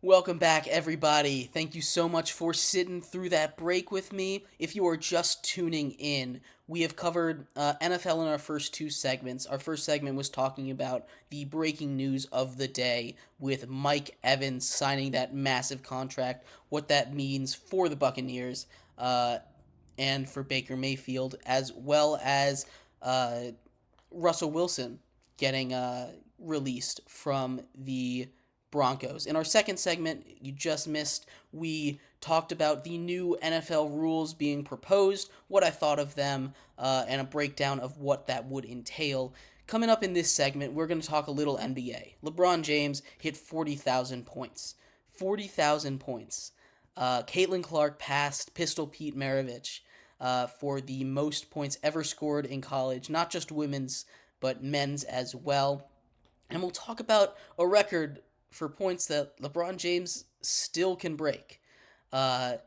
Welcome back, everybody. Thank you so much for sitting through that break with me. If you are just tuning in, we have covered NFL in our first two segments. Our first segment was talking about the breaking news of the day with Mike Evans signing that massive contract, what that means for the Buccaneers and for Baker Mayfield, as well as uh, Russell Wilson getting released from the Broncos. In our second segment, you just missed, we talked about the new NFL rules being proposed, what I thought of them, and a breakdown of what that would entail. Coming up in this segment, we're going to talk a little NBA. LeBron James hit 40,000 points. 40,000 points. Caitlin Clark passed Pistol Pete Maravich for the most points ever scored in college, not just women's, but men's as well. And we'll talk about a record for points that LeBron James still can break. But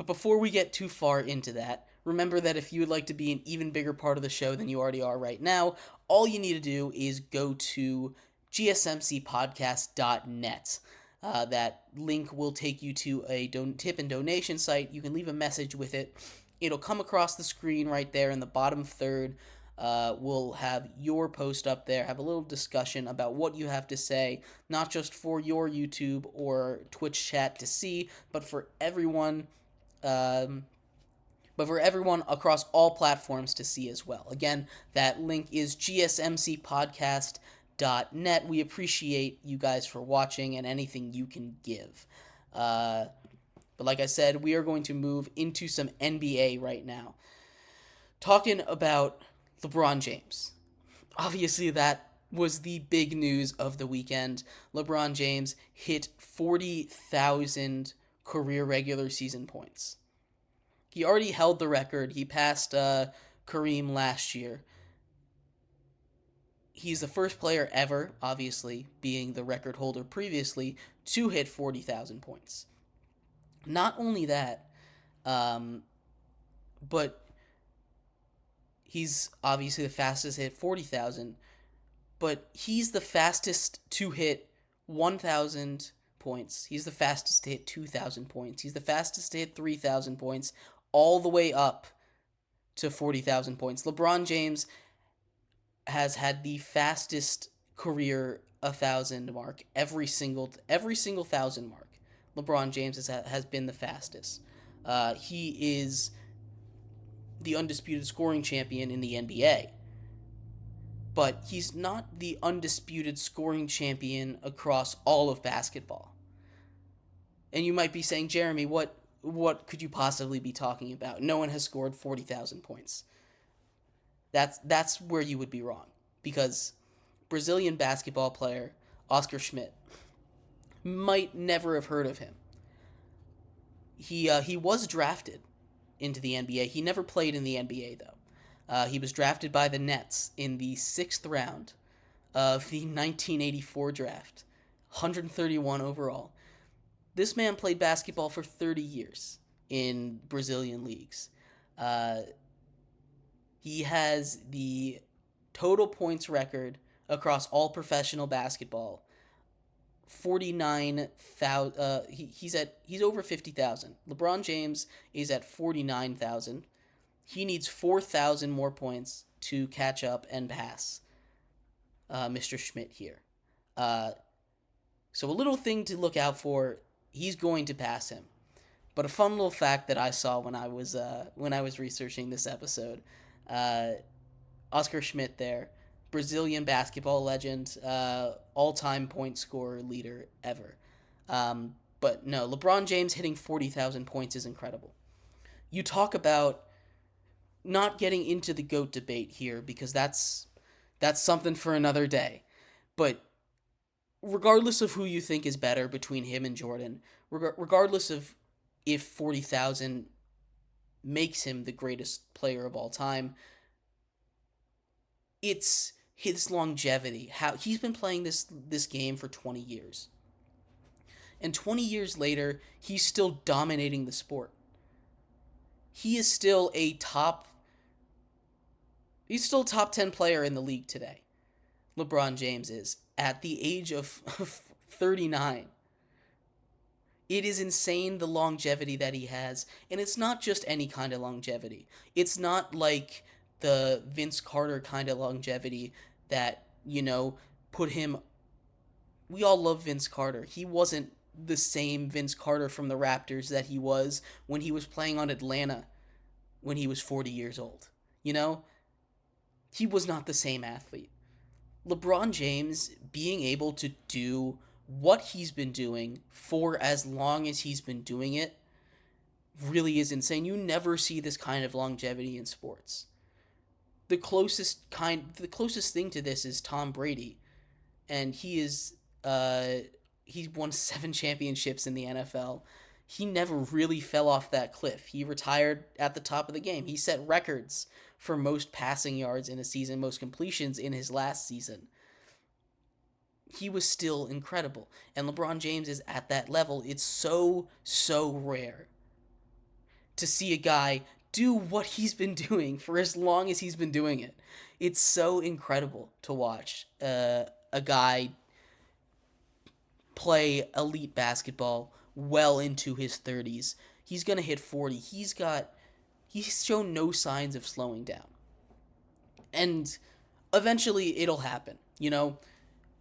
before we get too far into that, remember that if you would like to be an even bigger part of the show than you already are right now, all you need to do is go to gsmcspodcast.net. That link will take you to a tip and donation site. You can leave a message with it. It'll come across the screen right there in the bottom third. We'll have your post up there, have a little discussion about what you have to say, not just for your YouTube or Twitch chat to see, but for everyone um, across all platforms to see as well. Again, that link is gsmcpodcast.net. We appreciate you guys for watching and anything you can give. But like I said, we are going to move into some NBA right now. Talking about LeBron James. Obviously, that was the big news of the weekend. LeBron James hit 40,000 career regular season points. He already held the record. He passed Kareem last year. He's the first player ever, obviously, being the record holder previously, to hit 40,000 points. Not only that, but he's obviously the fastest to hit 40,000, but he's the fastest to hit 1,000 points. He's the fastest to hit 2,000 points. He's the fastest to hit 3,000 points, all the way up to 40,000 points. LeBron James has had the fastest career 1,000 mark every single 1,000 mark. LeBron James has been the fastest. He is the undisputed scoring champion in the NBA. But he's not the undisputed scoring champion across all of basketball. And you might be saying, Jeremy, what could you possibly be talking about? No one has scored 40,000 points. That's where you would be wrong, because Brazilian basketball player Oscar Schmidt might never have heard of him. He was drafted into the NBA. He never played in the NBA though. He was drafted by the Nets in the sixth round of the 1984 draft, 131 overall. This man played basketball for 30 years in Brazilian leagues. Uh, he has the total points record across all professional basketball. 49,000. He's over 50,000. LeBron James is at 49,000. He needs 4,000 more points to catch up and pass Mr. Schmidt here. So a little thing to look out for. He's going to pass him. But a fun little fact that I saw when I was researching this episode, Oscar Schmidt there, Brazilian basketball legend, all-time point scorer leader ever. But no, LeBron James hitting 40,000 points is incredible. You talk about not getting into the GOAT debate here, because that's something for another day. But regardless of who you think is better between him and Jordan, regardless of if 40,000 makes him the greatest player of all time, it's his longevity. How he's been playing this game for 20 years. And 20 years later, he's still dominating the sport. He is still he's still top 10 player in the league today. LeBron James is at the age of 39. It is insane the longevity that he has, and it's not just any kind of longevity. It's not like the Vince Carter kind of longevity that, put him. We all love Vince Carter. He wasn't the same Vince Carter from the Raptors that he was when he was playing on Atlanta when he was 40 years old. You know, he was not the same athlete. LeBron James being able to do what he's been doing for as long as he's been doing it really is insane. You never see this kind of longevity in sports. The closest thing to this is Tom Brady, and he's won 7 championships in the NFL. He never really fell off that cliff. He retired at the top of the game. He set records for most passing yards in a season, most completions in his last season. He was still incredible. And LeBron James is at that level. It's so rare to see a guy do what he's been doing for as long as he's been doing it. It's so incredible to watch a guy play elite basketball well into his 30s. He's going to hit 40. He's shown no signs of slowing down. And eventually it'll happen.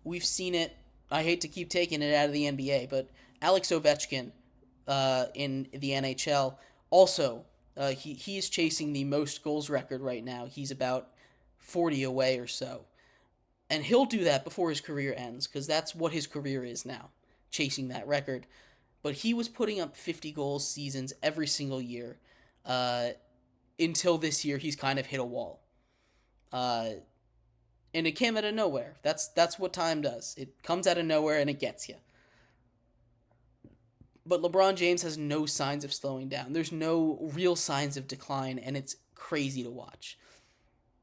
We've seen it. I hate to keep taking it out of the NBA, but Alex Ovechkin in the NHL also he is chasing the most goals record right now. He's about 40 away or so. And he'll do that before his career ends because that's what his career is now, chasing that record. But he was putting up 50 goals seasons every single year until this year he's kind of hit a wall. And it came out of nowhere. That's what time does. It comes out of nowhere and it gets you. But LeBron James has no signs of slowing down. There's no real signs of decline, and it's crazy to watch.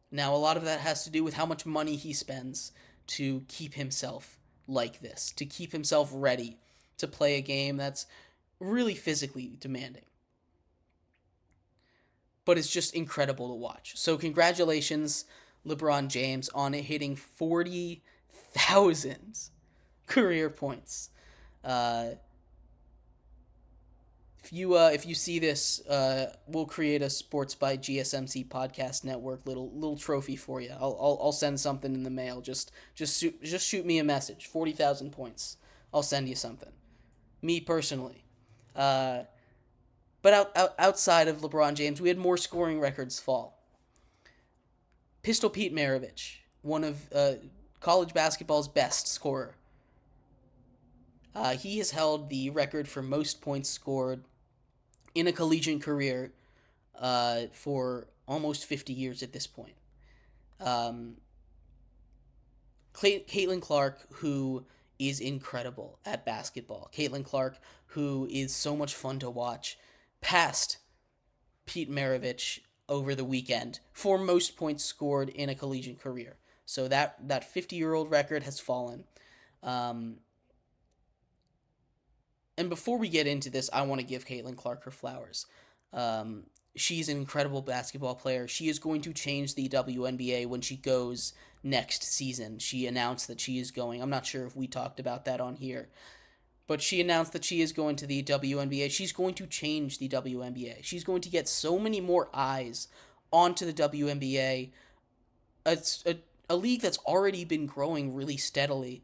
Now, a lot of that has to do with how much money he spends to keep himself like this, to keep himself ready to play a game that's really physically demanding. But it's just incredible to watch. So congratulations, LeBron James, on hitting 40,000 career points. If you see this, we'll create a Sports by GSMC podcast network little trophy for you. I'll send something in the mail. Just shoot me a message. 40,000 points. I'll send you something. Me personally. But outside of LeBron James, we had more scoring records fall. Pistol Pete Maravich, one of college basketball's best scorer. He has held the record for most points scored in a collegiate career for almost 50 years at this point. Caitlin Clark, who is incredible at basketball. Caitlin Clark, who is so much fun to watch, passed Pete Maravich over the weekend for most points scored in a collegiate career. So that 50-year-old record has fallen. And before we get into this, I want to give Caitlin Clark her flowers. She's an incredible basketball player. She is going to change the WNBA when she goes next season. She announced that she is going. I'm not sure if we talked about that on here. But she announced that she is going to the WNBA. She's going to change the WNBA. She's going to get so many more eyes onto the WNBA. It's a league that's already been growing really steadily.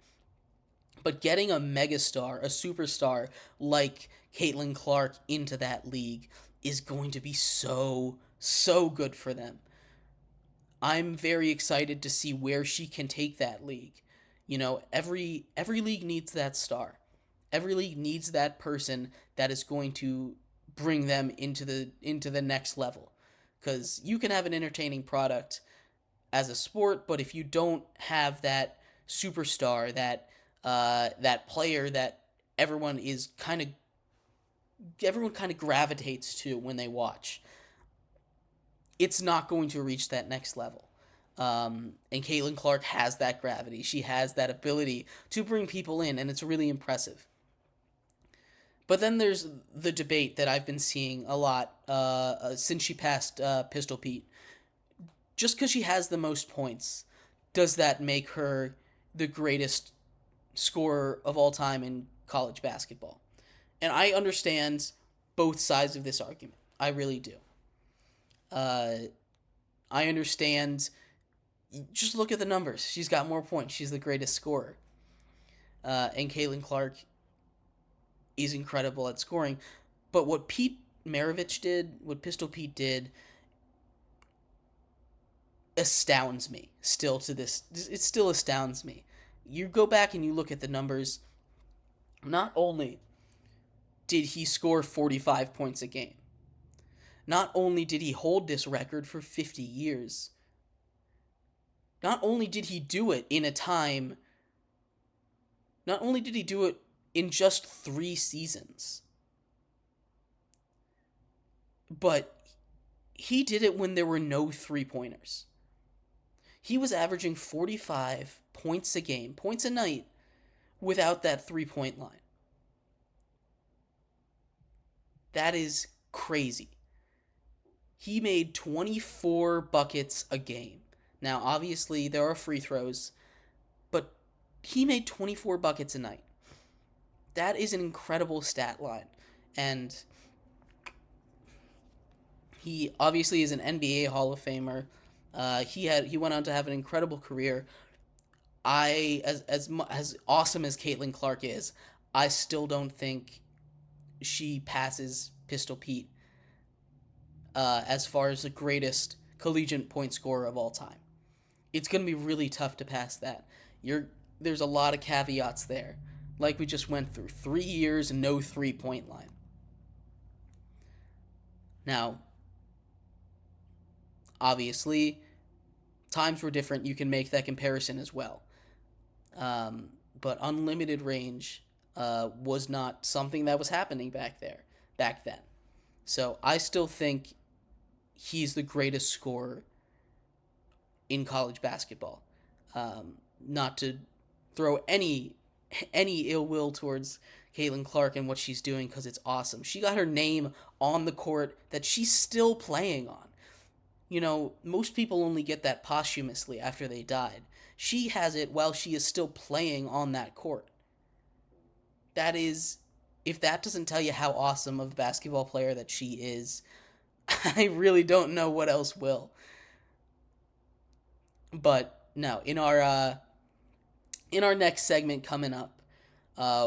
But getting a megastar, a superstar like Caitlin Clark into that league is going to be so good for them. I'm very excited to see where she can take that league. Every league needs that star. Every league needs that person that is going to bring them into the next level. Because you can have an entertaining product as a sport, but if you don't have that superstar, that player that everyone kind of gravitates to when they watch, it's not going to reach that next level. And Caitlin Clark has that gravity. She has that ability to bring people in, and it's really impressive. But then there's the debate that I've been seeing a lot since she passed Pistol Pete. Just because she has the most points, does that make her the greatest scorer of all time in college basketball? And I understand both sides of this argument. I really do. Uh, I understand. Just look at the numbers. She's got more points. She's the greatest scorer. And Caitlin Clark is incredible at scoring. But what Pete Maravich did, what Pistol Pete did, astounds me still to this. It still astounds me. You go back and you look at the numbers. Not only did he score 45 points a game, not only did he hold this record for 50 years, not only did he do it in a time, not only did he do it in just 3 seasons, but he did it when there were no three-pointers. He was averaging 45 points a game, points a night, without that three-point line. That is crazy. He made 24 buckets a game. Now, obviously, there are free throws, but he made 24 buckets a night. That is an incredible stat line. And he obviously is an NBA Hall of Famer. He went on to have an incredible career. As awesome as Caitlin Clark is, I still don't think she passes Pistol Pete as far as the greatest collegiate point scorer of all time. It's going to be really tough to pass that. There's a lot of caveats there, like we just went through. 3 years and no three-point line. Now, obviously, times were different. You can make that comparison as well. But unlimited range was not something that was happening back then. So I still think he's the greatest scorer in college basketball. Not to throw any ill will towards Caitlin Clark and what she's doing, because it's awesome. She got her name on the court that she's still playing on. You know, most people only get that posthumously after they died. She has it while she is still playing on that court. That is, if that doesn't tell you how awesome of a basketball player that she is, I really don't know what else will. But no, in our next segment coming up,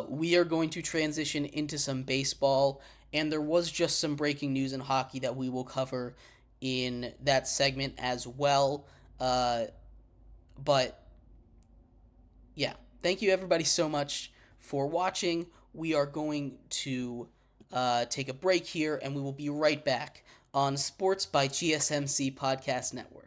we are going to transition into some baseball, and there was just some breaking news in hockey that we will cover in that segment as well. But yeah, thank you everybody so much for watching. We are going to take a break here, and we will be right back on Sports by GSMC Podcast Network.